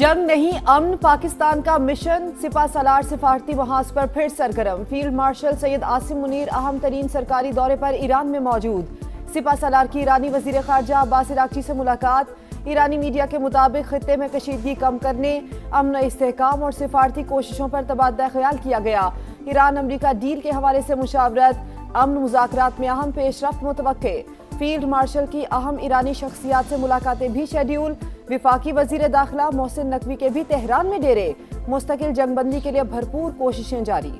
جنگ نہیں امن پاکستان کا مشن، سپہ سالار سفارتی محاذ پر پھر سرگرم۔ فیلڈ مارشل سید عاصم منیر اہم ترین سرکاری دورے پر ایران میں موجود۔ سپہ سالار کی ایرانی وزیر خارجہ عباس عراقچی سے ملاقات۔ ایرانی میڈیا کے مطابق خطے میں کشیدگی کم کرنے، امن و استحکام اور سفارتی کوششوں پر تبادلہ خیال کیا گیا۔ ایران امریکہ ڈیل کے حوالے سے مشاورت، امن مذاکرات میں اہم پیش رفت متوقع۔ فیلڈ مارشل کی اہم ایرانی شخصیات سے ملاقاتیں بھی شیڈیول۔ وفاقی وزیر داخلہ محسن نقوی کے بھی تہران میں ڈیرے۔ مستقل جنگ بندی کے لیے بھرپور کوششیں جاری۔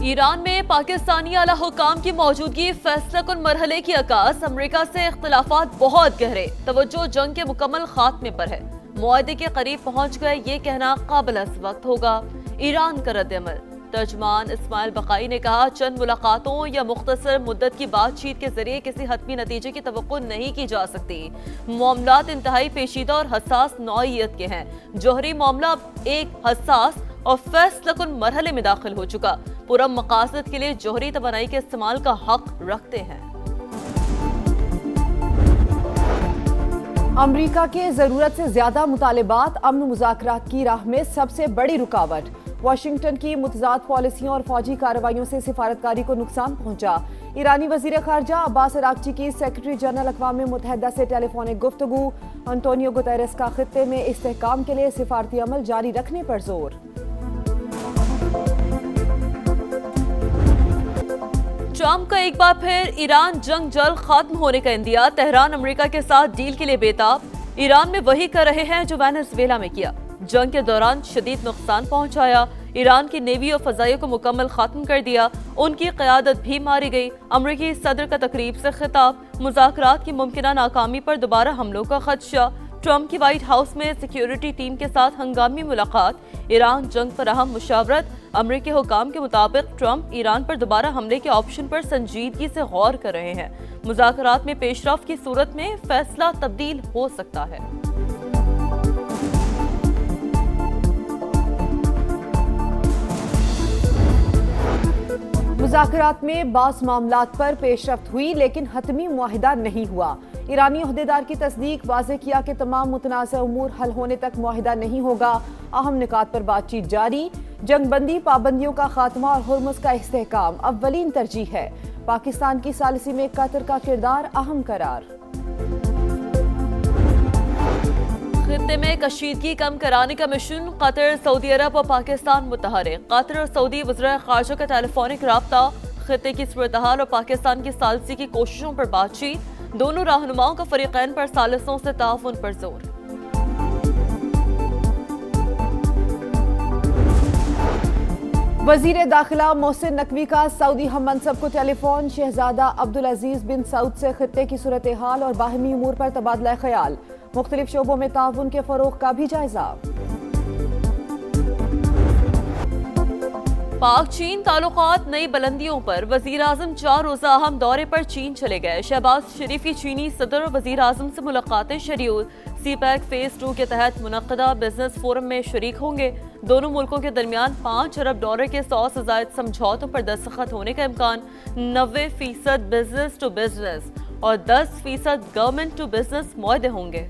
ایران میں پاکستانی اعلیٰ حکام کی موجودگی فیصلہ کن مرحلے کی عکاس۔ امریکہ سے اختلافات بہت گہرے، توجہ جنگ کے مکمل خاتمے پر ہے۔ معاہدے کے قریب پہنچ گئے، یہ کہنا قابل وقت ہوگا۔ ایران کا رد عمل۔ ترجمان اسماعیل بقائی نے کہا، چند ملاقاتوں یا مختصر مدت کی بات چیت کے ذریعے کسی حتمی نتیجے کی توقع نہیں کی جا سکتی۔ معاملات انتہائی پیچیدہ اور حساس نوعیت کے ہیں۔ جوہری معاملہ اب ایک حساس اور فیصلہ کن مرحلے میں داخل ہو چکا۔ پرام مقاصد کے لیے جوہری توانائی کے استعمال کا حق رکھتے ہیں۔ امریکہ کے ضرورت سے زیادہ مطالبات امن مذاکرات کی راہ میں سب سے بڑی رکاوٹ۔ واشنگٹن کی متضاد پالیسیوں اور فوجی کارروائیوں سے سفارتکاری کو نقصان پہنچا۔ ایرانی وزیر خارجہ عباس عراقچی کی سیکرٹری جنرل اقوام متحدہ سے ٹیلی فونک گفتگو۔ انٹونیو گوتیرس کا خطے میں استحکام کے لیے سفارتی عمل جاری رکھنے پر زور۔ ٹرمپ کا ایک بار پھر ایران جنگ جلد ختم ہونے کا اندیا۔ تہران امریکہ کے ساتھ ڈیل کے لیے بےتاب۔ ایران میں وہی کر رہے ہیں جو وینزویلا میں کیا، جنگ کے دوران شدید نقصان پہنچایا، ایران کی نیوی اور فضائیہ کو مکمل ختم کر دیا، ان کی قیادت بھی ماری گئی۔ امریکی صدر کا تقریب سے خطاب، مذاکرات کی ممکنہ ناکامی پر دوبارہ حملوں کا خدشہ۔ ٹرمپ کی وائٹ ہاؤس میں سیکیورٹی ٹیم کے ساتھ ہنگامی ملاقات، ایران جنگ پر اہم مشاورت۔ امریکی حکام کے مطابق ٹرمپ ایران پر دوبارہ حملے کے آپشن پر سنجیدگی سے غور کر رہے ہیں۔ مذاکرات میں پیش رفت کی صورت میں فیصلہ تبدیل ہو سکتا ہے۔ مذاکرات میں بعض معاملات پر پیش رفت ہوئی لیکن حتمی معاہدہ نہیں ہوا۔ ایرانی عہدیدار کی تصدیق، واضح کیا کہ تمام متنازع امور حل ہونے تک معاہدہ نہیں ہوگا۔ اہم نکات پر بات چیت جاری۔ جنگ بندی، پابندیوں کا خاتمہ اور ہرمز کا استحکام اولین ترجیح ہے۔ پاکستان کی ثالثی میں قطر کا کردار اہم قرار۔ خطے میں کشیدگی کم کرانے کا مشن، قطر، سعودی عرب اور پاکستان متحرک۔ قطر اور سعودی وزراء خارجہ کا ٹیلی فونک رابطہ، خطے کی صورتحال اور پاکستان کی ثالثی کی کوششوں پر بات چیت۔ دونوں رہنماؤں کا فریقین پر ثالثوں سے تعاون پر زور۔ وزیر داخلہ محسن نقوی کا سعودی ہم منصب کو ٹیلی فون، شہزادہ عبدالعزیز بن سعود سے خطے کی صورتحال اور باہمی امور پر تبادلہ خیال، مختلف شعبوں میں تعاون کے فروغ کا بھی جائزہ۔ پاک چین تعلقات نئی بلندیوں پر، وزیر اعظم 4 روزہ اہم دورے پر چین چلے گئے۔ شہباز شریف کی چینی صدر اور وزیر اعظم سے ملاقاتیں شیڈول۔ سی پیک فیز 2 کے تحت منعقدہ بزنس فورم میں شریک ہوں گے۔ دونوں ملکوں کے درمیان $5 ارب کے 100 سے زائد سمجھوتوں پر دستخط ہونے کا امکان۔ 90% بزنس ٹو بزنس اور 10% گورنمنٹ ٹو بزنس معاہدے ہوں گے۔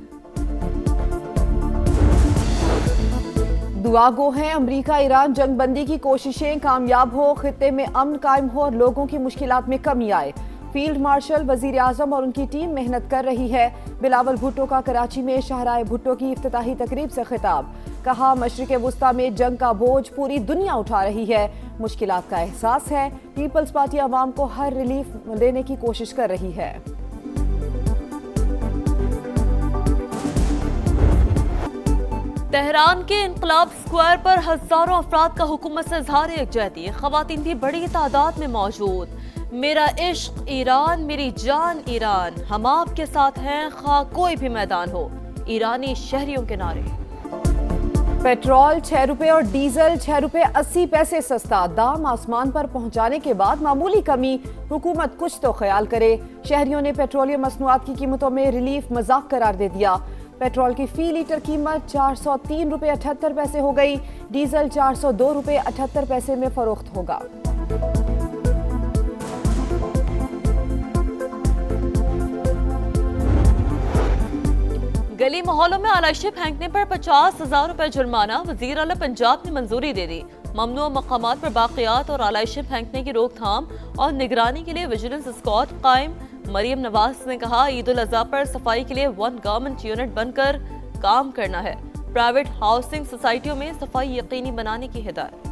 دعا گو ہیں امریکہ ایران جنگ بندی کی کوششیں کامیاب ہو، خطے میں امن قائم ہو اور لوگوں کی مشکلات میں کمی آئے۔ فیلڈ مارشل، وزیر اعظم اور ان کی ٹیم محنت کر رہی ہے۔ بلاول بھٹو کا کراچی میں شاہراہ بھٹو کی افتتاحی تقریب سے خطاب، کہا مشرق وسطیٰ میں جنگ کا بوجھ پوری دنیا اٹھا رہی ہے، مشکلات کا احساس ہے، پیپلز پارٹی عوام کو ہر ریلیف دینے کی کوشش کر رہی ہے۔ تہران کے انقلاب اسکوائر پر ہزاروں افراد کا حکومت سے اظہار یکجہتی، خواتین بھی بڑی تعداد میں موجود۔ میرا عشق ایران، میری جان ایران، ہم آپ کے ساتھ ہیں خواہ کوئی بھی میدان ہو، ایرانی شہریوں کے نعرے۔ پیٹرول 6 روپے اور ڈیزل 6 روپے 80 پیسے سستا، دام آسمان پر پہنچانے کے بعد معمولی کمی، حکومت کچھ تو خیال کرے۔ شہریوں نے پیٹرولیم مصنوعات کی قیمتوں میں ریلیف مذاق قرار دے دیا۔ پیٹرول کی فی لیٹر قیمت 403 روپے 78 پیسے ہو گئی، ڈیزل 402 روپے 78 پیسے میں فروخت ہوگا۔ गली मोहल्लों में आलाइशें फेंकने पर 50,000 रुपए जुर्माना, वजीर आला पंजाब ने मंजूरी दे दी। ममनुआ मकामात पर बाक़ियात और आलाइशें फेंकने की रोकथाम और निगरानी के लिए विजिलेंस स्क्वाड कायम। मरियम नवाज ने कहा, ईद उल अज़हा पर सफाई के लिए वन गवर्नमेंट यूनिट बनकर काम करना है। प्राइवेट हाउसिंग सोसाइटियों में सफाई यकीनी बनाने की हिदायत।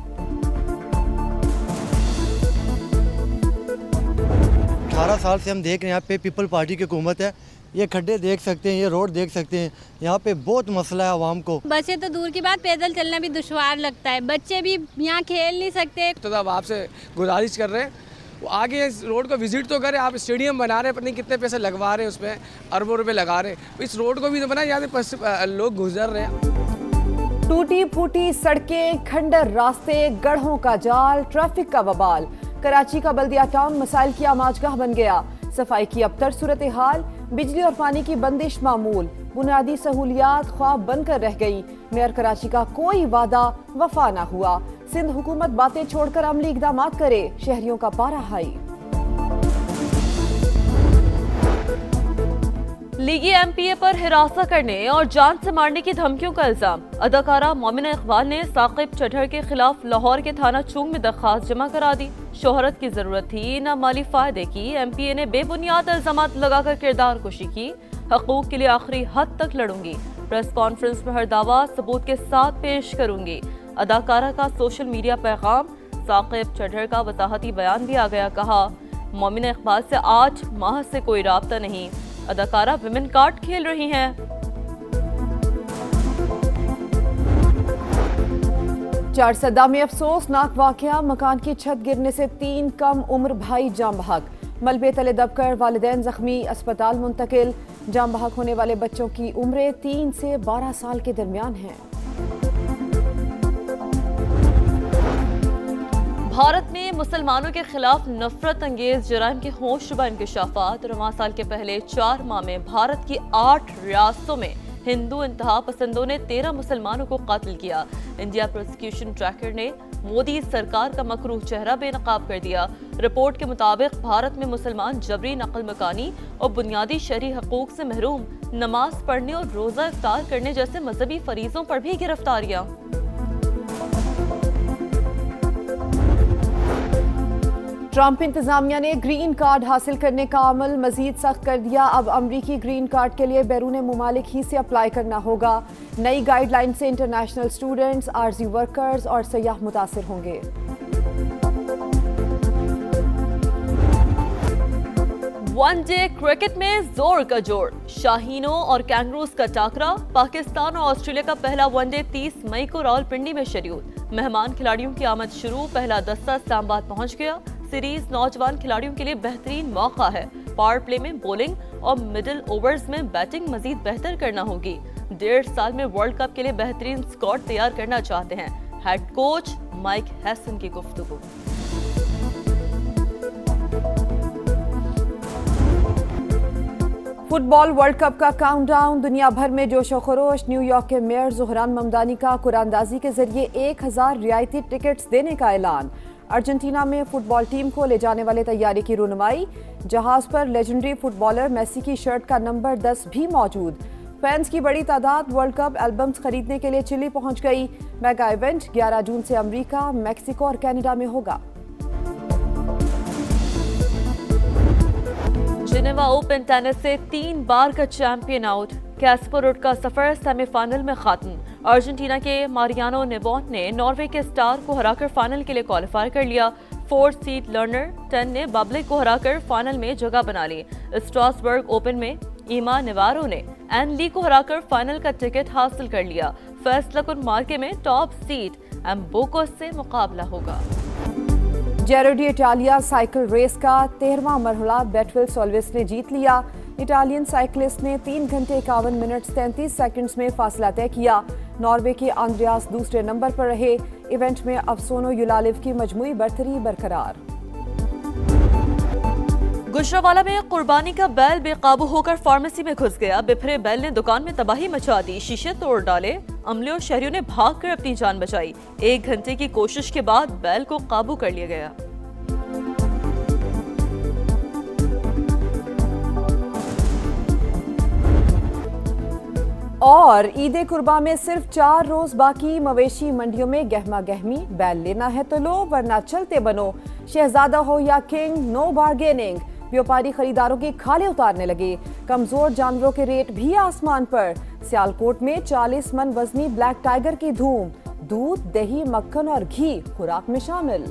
18 साल से हम देख रहे हैं यहाँ पे पीपल पार्टी की हुकूमत है। ये खड्डे देख सकते हैं, ये रोड देख सकते हैं, यहाँ पे बहुत मसला है आवाम को। बसें तो दूर की बात, पैदल चलना भी दुश्वार लगता है, बच्चे भी यहाँ खेल नहीं सकते। तो अब आपसे गुजारिश कर रहे हैं वो आगे इस रोड को विजिट तो करें। आप स्टेडियम बना रहे हैं, पता नहीं कितने पैसे लगवा रहे हैं, उसमें अरबों रुपए लगा रहे हैं, इस रोड को भी तो बनाए, यहाँ से लोग गुजर रहे हैं। टूटी फूटी सड़कें, खंडर रास्ते, गढ़ों का जाल, ट्रैफिक का बवाल। कराची का बल्दिया टाउन मसाइल की आमाजगाह बन गया। सफाई की अबतर सूरत हाल, बिजली और पानी की बंदिश मामूल, बुनियादी सहूलियात ख्वाब बनकर रह गई। मेयर कराची का कोई वादा वफा ना हुआ। सिंध हुकूमत बातें छोड़कर अमली इकदाम करे, शहरियों का पारा हाई। लीगी एमपीए पर हिरासत करने और जान से मारने की धमकियों का इल्जाम। अदाकारा मोमिना इकबाल ने साकिब चढ़र के खिलाफ लाहौर के थाना चूंग में दरखास्त जमा करा दी। शोहरत की जरूरत थी, न माली फायदे की। एमपीए ने बेबुनियाद इल्जामात लगाकर किरदार कुशी की। हकूक के लिए आखिरी हद तक लड़ूंगी। प्रेस कॉन्फ्रेंस में हर दावा सबूत के साथ पेश करूंगी। अदाकारा का सोशल मीडिया पैगाम। साकिब चढ़र का वजाहती बयान भी आ गया। कहा, मोमिना इकबाल से 8 माह से कोई राब्ता नहीं। अदाकारा विमेन कार्ड खेल रही हैं। चारसदा में अफसोसनाक वाकया, मकान की छत गिरने से 3 कम उम्र भाई जाम बहक। मलबे तले दबकर वालिदैन जख्मी, अस्पताल मुंतकिल। जाम बहक होने वाले बच्चों की उम्रें 3 से 12 साल के दरमियान हैं। भारत में मुसलमानों के खिलाफ नफरत अंगेज जराइम के होशरुबा इंकशाफात। रवां साल के पहले 4 माह में भारत की 8 रियासतों में हिंदू इंतहा पसंदों ने 13 मुसलमानों को कातिल किया। इंडिया प्रोसिक्यूशन ट्रैकर ने मोदी सरकार का मकरूह चेहरा बेनकाब कर दिया। रिपोर्ट के मुताबिक भारत में मुसलमान जबरी नकल मकानी और बुनियादी शरई हकूक से महरूम, नमाज पढ़ने और रोजा इफ्तार करने जैसे मजहबी फरीजों पर भी गिरफ्तारियां। ट्रंप इंतजामिया ने ग्रीन कार्ड हासिल करने का अमल मजीद सख्त कर दिया। अब अमरीकी ग्रीन कार्ड के लिए बैरून मुमालिक ही से अप्लाई करना होगा। नई गाइडलाइन से इंटरनेशनल स्टूडेंट्स, आरजी वर्कर्स और सयाह मुतासिर होंगे। वनडे क्रिकेट में जोर का जोड़, शाहीनों और कैंगरूज का टाकरा। पाकिस्तान और ऑस्ट्रेलिया का पहला वनडे 30 मई को रावलपिंडी में शेड्यूल। मेहमान खिलाड़ियों की आमद शुरू। पहला दस्ता इस्लामाबाद पहुंच गया। सीरीज नौजवान खिलाड़ियों के लिए बेहतरीन मौका है। पावर प्ले में बॉलिंग और मिडिल ओवर्स में बैटिंग मजीद बेहतर करना होगी। 1.5 साल में वर्ल्ड कप के लिए बेहतरीन स्क्वाड तैयार करना चाहते हैं, हेड कोच माइक हैसन की गुफ्तगू। फुटबॉल वर्ल्ड कप का काउंटडाउन, दुनिया भर में जोश और खरोश। न्यूयॉर्क के मेयर ज़ोहरान ममदानी का कुरानदाजी के जरिए 1000 रियायती टिकट्स देने का ऐलान। अर्जेंटीना में फुटबॉल टीम को ले जाने वाले तैयारी की रुनमाई। जहाज पर लेजेंडरी फुटबॉलर मेसी की शर्ट का नंबर 10 भी मौजूद। फैंस की बड़ी तादाद वर्ल्ड कप एल्बम्स खरीदने के लिए चिली पहुंच गई। मेगा इवेंट 11 जून से अमेरिका, मैक्सिको और कनाडा में होगा। जिनेवा ओपन टेनिस से 3 बार का चैंपियन आउट। कैस्पररुड का सफर सेमीफाइनल में खत्म। अर्जेंटीना के मारियानो नेबोट ने नॉर्वे के स्टार को हराकर फाइनल के लिए क्वालिफाई कर लिया। 4th सीड लर्नर 10 ने बबलिक को हराकर फाइनल में जगह बना ली। स्ट्रासबर्ग ओपन में ईमा नेवारो ने एन ली को हराकर फाइनल का टिकट हासिल कर लिया। फैसला कुन मार्के में टॉप सीड एम्बोको से मुकाबला होगा। जेरो डी इटालिया साइकिल रेस का 13वां मरहला बेटविल सोल्विस ने जीत लिया। इटालियन साइकिलिस्ट ने 3 घंटे 51 मिनट 33 सेकंड्स में फासला तय किया। नॉर्वे के आंद्रियास दूसरे नंबर पर रहे। इवेंट में अफसोनो युलालिव की मजमूई बरतरी बरकरार। गुजरावाला में कुर्बानी का बैल बेकाबू होकर फार्मेसी में घुस गया। बिफरे बैल ने दुकान में तबाही मचा दी, शीशे तोड़ डाले। अमले और शहरियों ने भागकर अपनी जान बचाई। 1 घंटे की कोशिश के बाद बैल को काबू कर लिया गया। और ईद कुर्बान में सिर्फ 4 रोज बाकी, मवेशी मंडियों में गहमा गहमी, बैल लेना है तो लो वरना चलते बनो, शहजादा हो या किंग, नो बार्गेनिंग। व्यापारी खरीदारों की खाले उतारने लगे, कमजोर जानवरों के रेट भी आसमान पर। सियालकोट में 40 मन वजनी ब्लैक टाइगर की धूम, दूध, दही, मक्खन और घी खुराक में शामिल।